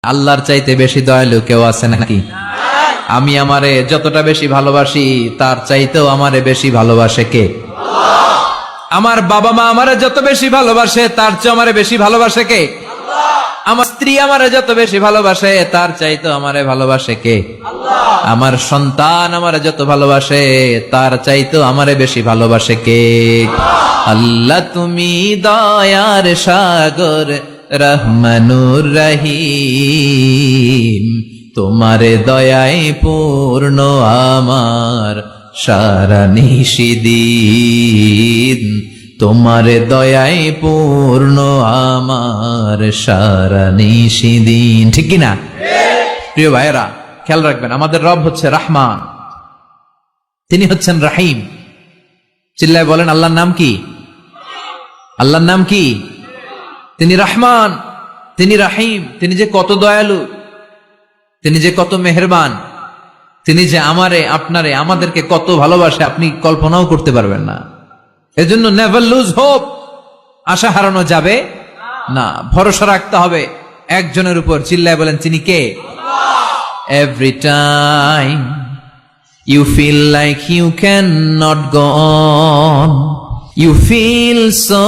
আল্লাহর চাইতে বেশি দয়ালু কেউ আছে নাকি? আমি আমারে যতটা বেশি ভালোবাসি তার চাইতেও আমারে বেশি ভালোবাসে কে? আমার বাবা মা আমারে যত বেশি ভালোবাসে তার চেয়ে আমারে বেশি ভালোবাসে কে? আমার স্ত্রী আমারে যত বেশি ভালোবাসে তার চাইতেও আমারে ভালোবাসে কে? আমার সন্তান আমারে যত ভালোবাসে তার চাইতেও আমারে বেশি ভালোবাসে কে? আল্লাহ তুমি দয়ার সাগর রহমানুর রহিম, তোমার দয়ায় পূর্ণ আমার সারা নিশিদিন, তোমার দয়ায় পূর্ণ আমার সারা নিশিদিন। ঠিক কিনা প্রিয় ভাইয়েরা? খেয়াল রাখবেন, আমাদের রব হচ্ছে রহমান, তিনি হচ্ছেন রাহিম। চিল্লায় বলেন আল্লাহর নাম কি? আল্লাহর নাম কি? তিনি রহমান, তিনি রাহিম। তিনি যে কত দয়ালু, তিনি যে কত মেহেরবান, তিনি যে আমারে আপনারে আমাদেরকে কত ভালোবাসে আপনি কল্পনাও করতে পারবেন না। এজন্য নেভার লুজ হোপ, আশা হারানো যাবে না, ভরসা রাখতে হবে একজনের উপর। চিল্লায় বলেন তিনি কে? Every time you feel like you cannot go on, you feel so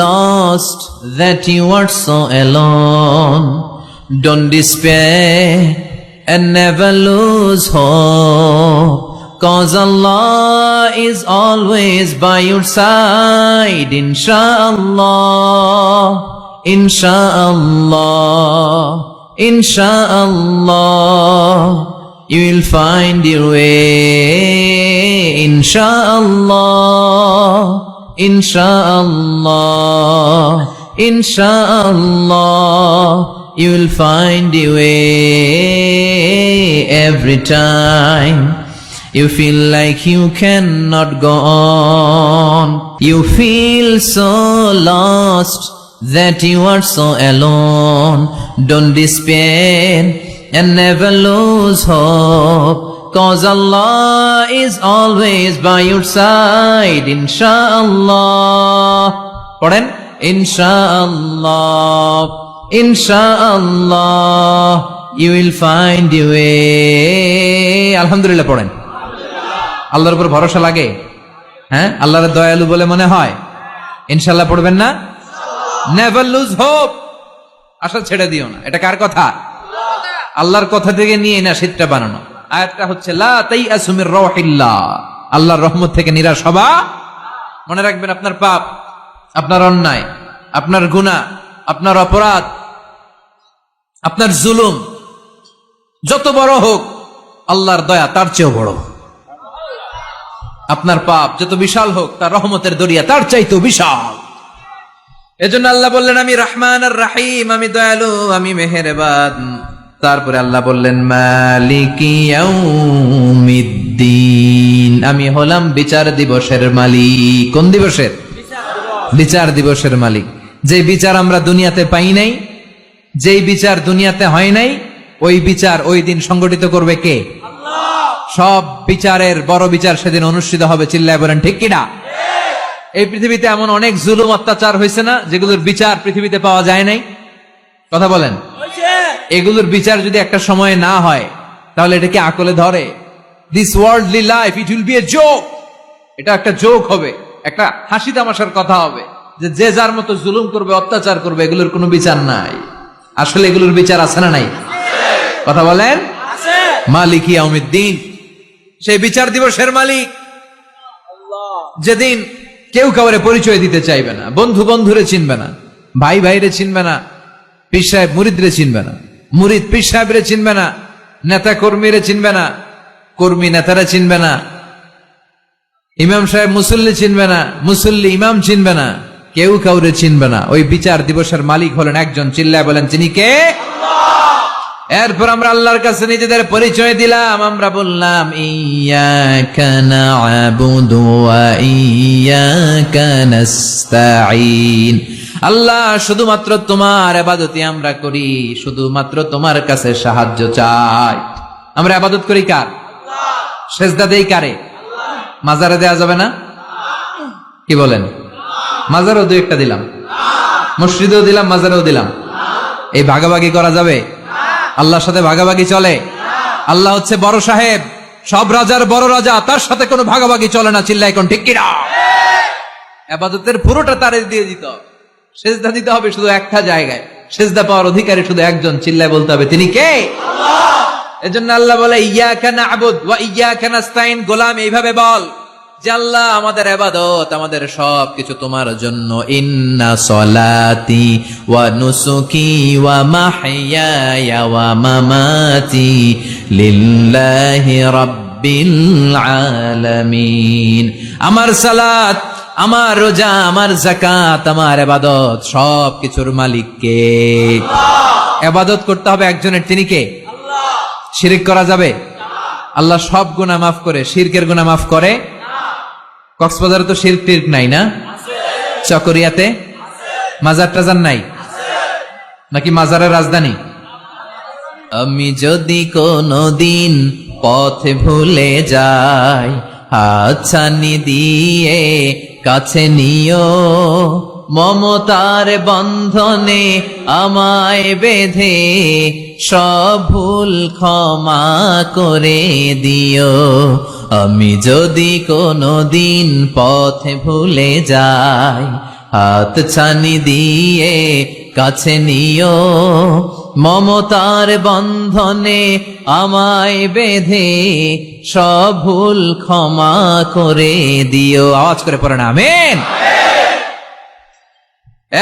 lost that you are so alone, don't despair and never lose hope, cause Allah is always by your side. Inshallah, inshallah, inshallah, you will find your way. Inshallah, inshallah, inshallah, you will find your way. Every time you feel like you cannot go on, you feel so lost that you are so alone, don't despair and never lose hope, cause Allah is always by your side. Inshallah, পড়েন inshallah, inshallah, you will find your way. আলহামদুলিল্লাহ পড়েন। আল্লাহর উপর ভরসা লাগে? হ্যাঁ, আল্লাহর দয়ালু বলে মনে হয়? ইনশাআল্লাহ পড়বেন না? নেভার লুজ হোপ, আশা ছেড়ে দিও না। এটা কার কথা? আল্লাহর কথা থেকে নিয়ে না শীতটা বানানো। আয়াতটা হচ্ছে লা তাইআসু মির রাউহিল্লাহ, আল্লাহর রহমত থেকে নিরাশ হবা। মনে রাখবেন, আপনার পাপ, আপনার অন্যায়, আপনার গুনাহ, আপনার অপরাধ, আপনার জুলুম যত বড় হোক, আল্লাহর দয়া তার চেয়েও বড়। আপনার পাপ যত বিশাল হোক, তার রহমতের দরিয়া তার চাইতেও বিশাল। এজন্য আল্লাহ বললেন আমি রহমান আর রাহিম, আমি দয়ালু, আমি মেহেরবান। তারপরে আল্লাহ বললেন মালিকি ইয়াউমিদ্দিন, আমি হলাম বিচার দিবসের মালিক। কোন দিবসের? বিচার দিবসের মালিক। যে বিচার আমরা দুনিয়াতে পাই নাই, যেই বিচার দুনিয়াতে হয় নাই, ওই বিচার ওই দিন সংগঠিত করবে কে? সব বিচারের বড় বিচার সেদিন অনুষ্ঠিত হবে। চিল্লায় বলেন ঠিক কিনা? এই পৃথিবীতে এমন অনেক জুলুম অত্যাচার হয়েছে না, যেগুলোর বিচার পৃথিবীতে পাওয়া যায় নাই? কথা বলেন। এগুলোর বিচার যদি একটা সময় না হয়, তাহলে এটা কি আকলে ধরে? This worldly life, it will B a joke. এটা একটা জোক হবে, একটা হাসি তামাশার কথা হবে, যে যে যার মতো জুলুম করবে, অত্যাচার করবে, এগুলোর কোনো বিচার নাই। আসলে এগুলোর বিচার আছে না নাই? কথা বলেন। মালিক ইয়াউমিদ্দিন, সেই বিচার দিবসের মালিক, যেদিন কেউ কাউরে পরিচয় দিতে চাইবে না, বন্ধু বন্ধুরে চিনবে না, ভাই ভাইরে চিনবে না, পীর সাহেব মুরিদরে চিনবে না, মুরিদ পীর সাহেবরে চিনবে না, নেতা কর্মীরে চিনবে না, কর্মী নেতারা চিনবে না, ইমাম সাহেব মুসল্লি চিনবে না, মুসল্লি ইমাম চিনবে না, কেউ কাউরে চিনবে না। ওই বিচার দিবসের মালিক হলেন একজন। চিল্লায় বলেন তিনি কে? এরপর আমরা আল্লাহর কাছে নিজেদের পরিচয় দিলাম। আমরা বললাম ইয়াকা না'বুদু ওয়া ইয়াকা নাস্তাঈন, আল্লাহ শুধুমাত্র তোমার ইবাদতই আমরা করি, শুধুমাত্র তোমার কাছে সাহায্য চাই। আমরা ইবাদত করি কার? সেজদা দেই কারে? মাজারে দেয়া যাবে না? কি বলেন? মাজারও দুই একটা দিলাম, মসজিদেও দিলাম, মাজারেও দিলাম, এই ভাগাভাগি করা যাবে? আল্লাহর সাথে ভাগাভাগি চলে? আল্লাহ হচ্ছে বড় সাহেব, সব রাজার বড় রাজা, তার সাথে কোনো ভাগাভাগি চলে না। চিল্লায় কোন ঠিক কিনা? ইবাদতের পুরোটা তারে দিয়ে দিতে হবে, সেজদা দিতে হবে শুধু একটা জায়গায়, সেজদা পাওয়ার অধিকারী শুধু একজন, চিল্লায় বলতে হবে তিনি কে? আল্লাহ। এজন্য আল্লাহ বলে ইয়্যাকা না'বুদ ওয়া ইয়্যাকা নাস্তাইন। গোলাম এইভাবে বল যে আল্লাহ আমাদের ইবাদত, আমাদের সবকিছু তোমার জন্য। ইন্না সলাতি ওয়া নুসুকি ওয়া মাহইয়ায়া ওয়া মামাতি লিল্লাহি রাব্বিল আলামিন। আমার সালাত, আমার রোজা, আমার যাকাত, আমার ইবাদত সবকিছুর মালিক কে? আল্লাহ। ইবাদত করতে হবে একজনের, তিনি কে? আল্লাহ। শিরক করা যাবে? আল্লাহ সব গুনাহ মাফ করে, শিরকের গুনাহ মাফ করে? কক্সবাজারে তো শিরক টিরক নাই না? চকরিয়াতে মাজার টাজার নাই নাকি? মাজারের রাজধানী? আমি যদি কোনদিন পথ ভুলে যাই, হাতছানি দিয়ে কাছে নিও, মমতার বন্ধনে আমায় বেঁধে সব ভুল ক্ষমা করে দিও। আমি যদি কোনদিন পথে ভুলে যাই, হাতছানি দিয়ে কাছে নিও, মমতার বন্ধনে আমায় বেঁধে সব ভুল ক্ষমা করে দিও। আওয়াজ করে পড়েন আমিন।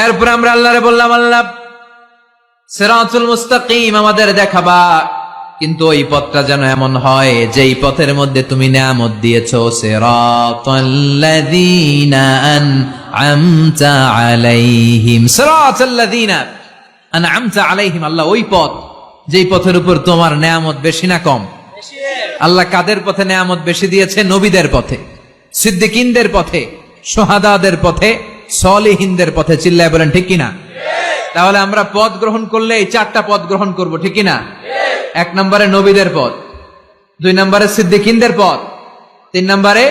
এরপর আমরা আল্লাহরে বললাম, আল্লাহ সিরাতুল মুস্তাকিম আমাদের দেখাবা, কিন্তু ওই পথটা যেন এমন হয় যেই পথের মধ্যে তুমি নিয়ামত দিয়েছো। সিরাতাল্লাযীনা আন'আমতা আলাইহিম, সিরাতাল্লাযীনা আন'আমতা আলাইহিম। আল্লাহ ওই পথ যেই পথের উপর তোমার নিয়ামত বেশি না কম? আল্লাহ কাদের পথে নিয়ামত বেশি দিয়েছে? নবীদের পথে, সিদ্দিকিনদের পথে, শুহাদাদের পথে, সলিহিনদের পথে। চিল্লায় বলেন ঠিক কিনা? তাহলে আমরা পথ গ্রহণ করলে এই চারটা পথ গ্রহণ করব, ঠিক কিনা? এক নম্বরে নবীদের পথ, দুই নম্বরে সিদ্দিকিনদের পথ, তিন নম্বরে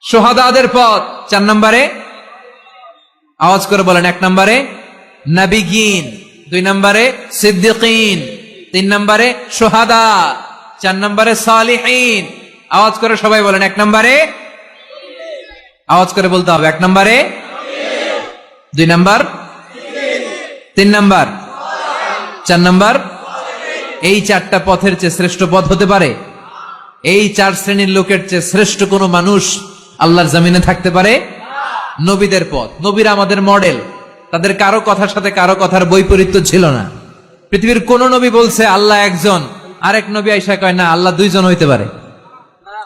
শুহাদাদের পথ, চার নম্বরে আওয়াজ করে বলেন, এক নম্বরে নবিগিন, দুই নম্বরে সিদ্দিকিন, তিন নম্বরে শুহাদা, চার নম্বরে সালিহিন। আওয়াজ করে সবাই বলেন, এক নম্বরে, আওয়াজ করে বলতে হবে, এক নম্বরে, দুই নম্বর, তিন নম্বর, চার নম্বর। এই চারটা পথের চেয়ে শ্রেষ্ঠ পথ হতে পারে? এই চার শ্রেণীর লোকের চেয়ে শ্রেষ্ঠ কোন মানুষ আল্লাহর জমিনে থাকতে পারে? নবীদের পথ। নবীরা আমাদের মডেল, তাদের কারো কথার সাথে কারো কথার বৈপরীত্য ছিল না। পৃথিবীর কোন নবী বলছে আল্লাহ একজন, আরেক নবী আইসা কয় না আল্লাহ দুইজন হইতে পারে?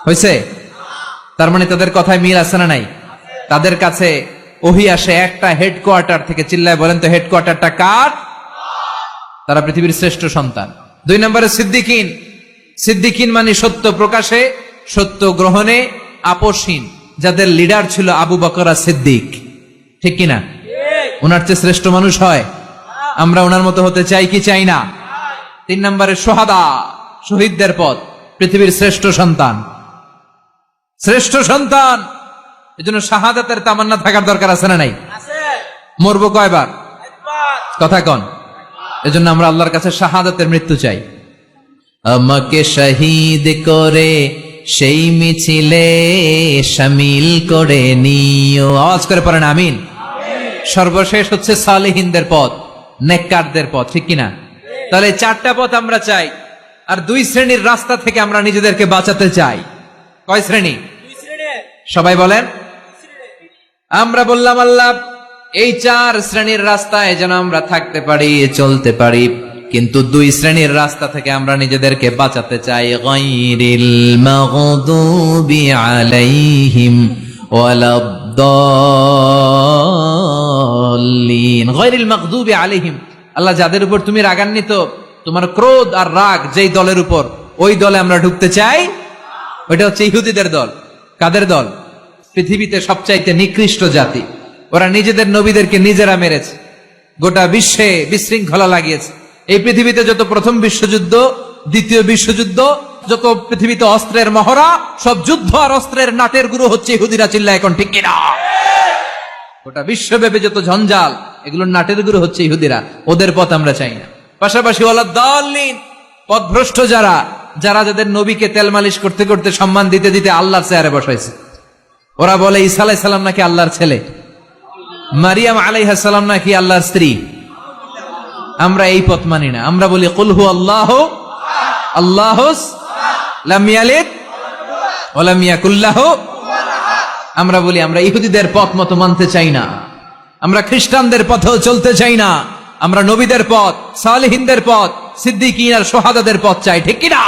হয়েছে? তার মানে তাদের কথায় মিল আছে না নাই? তাদের কাছে ওহী আসে একটা হেডকোয়ার্টার থেকে। চিল্লায় বলেন তো হেডকোয়ার্টারটা কার? তারা পৃথিবীর শ্রেষ্ঠ সন্তান। দুই নম্বরে সিদ্দিকিন। সিদ্দিকিন মানে সত্য প্রকাশে, সত্য গ্রহণে আপোষহীন, যাদের লিডার ছিল আবু বকর সিদ্দিক, ঠিক কিনা? ওনার চেয়ে শ্রেষ্ঠ মানুষ হয়? আমরা ওনার মতো হতে চাই কি চাই না? তিন নম্বরে শুহাদা, শহীদদের পথ, পৃথিবীর শ্রেষ্ঠ সন্তান, শ্রেষ্ঠ সন্তান। এজন্য শাহাদাতের তামান্না থাকার দরকার আছে না নাই? মরবো কয়বার? কথা কন। এজন্য আমরা আল্লাহর কাছে শাহাদাতের মৃত্যু চাই। আমাকে শহীদ করে সেই মিছিলে শামিল করে নিও। আওয়াজ করে পড়েন আমিন। সর্বশেষ হচ্ছে সালেহিনদের পথ, নেককারদের পথ, ঠিক কিনা? তাহলে চারটা পথ আমরা চাই, আর দুই শ্রেণীর রাস্তা থেকে আমরা নিজেদেরকে বাঁচাতে চাই। কয় শ্রেণী? সবাই বলেন। আমরা বললাম আল্লাহ এই চার শ্রেণীর রাস্তায় যেন আমরা থাকতে পারি, চলতে পারি, কিন্তু দুই শ্রেণীর রাস্তা থেকে আমরা নিজেদেরকে বাঁচাতে চাই। গায়রিল মাগদুবি আলাইহিম ওয়ালাদ-দাল্লিন। গায়রিল মাগদুবি আলাইহিম, আল্লাহ যাদের উপর তুমি রাগান্বিত, তোমার ক্রোধ আর রাগ যেই দলের উপর, ওই দলে আমরা ঢুকতে চাই। ওইটা হচ্ছে ইহুদিদের দল। কাদের দল? পৃথিবীতে সবচাইতে নিকৃষ্ট জাতি। ওরা নিজেদের নবীদেরকে নিজেরা মেরেছে, গোটা বিশ্বে বিশৃঙ্খলা লাগিয়েছে। এই পৃথিবীতে যত প্রথম বিশ্বযুদ্ধ, দ্বিতীয় বিশ্বযুদ্ধ, যত পৃথিবীতে অস্ত্রের মহড়া, সব যুদ্ধ আর অস্ত্রের নাটের গুরু হচ্ছে ইহুদিরা। চিল্লা এখন ঠিক কিনা? গোটা বিশ্বব্যাপী যত ঝঞ্ঝাল, এগুলোর নাটের গুরু হচ্ছে ইহুদিরা। ওদের পথ আমরা চাই না। পাশাপাশি ওয়ালাদ-দাল্লিন, পথভ্রষ্ট যারা, যাদের নবীকে তেল মালিশ করতে করতে সম্মান দিতে দিতে আল্লাহর চেয়ারে বসাইছে। ওরা বলে ঈসা আলাইহিস সালাম নাকি আল্লাহর ছেলে, মারিয়াম আলাইহিস সালাম নাকি আল্লাহর স্ত্রী। আমরা এই পথ মানি না। আমরা বলি কুল হু আল্লাহু আল্লাহুস লাম ইয়ালিদ ওয়া লাম ইয়াকুল লাহু। আমরা বলি আমরা ইহুদিদের পথ মতো মানতে চাই না, আমরা খ্রিস্টানদের পথেও চলতে চাই না, আমরা নবীদের পথ, সালেহিনদের পথ, সিদ্দিকীন আর শুহাদাদের পথ চাই, ঠিক কি না?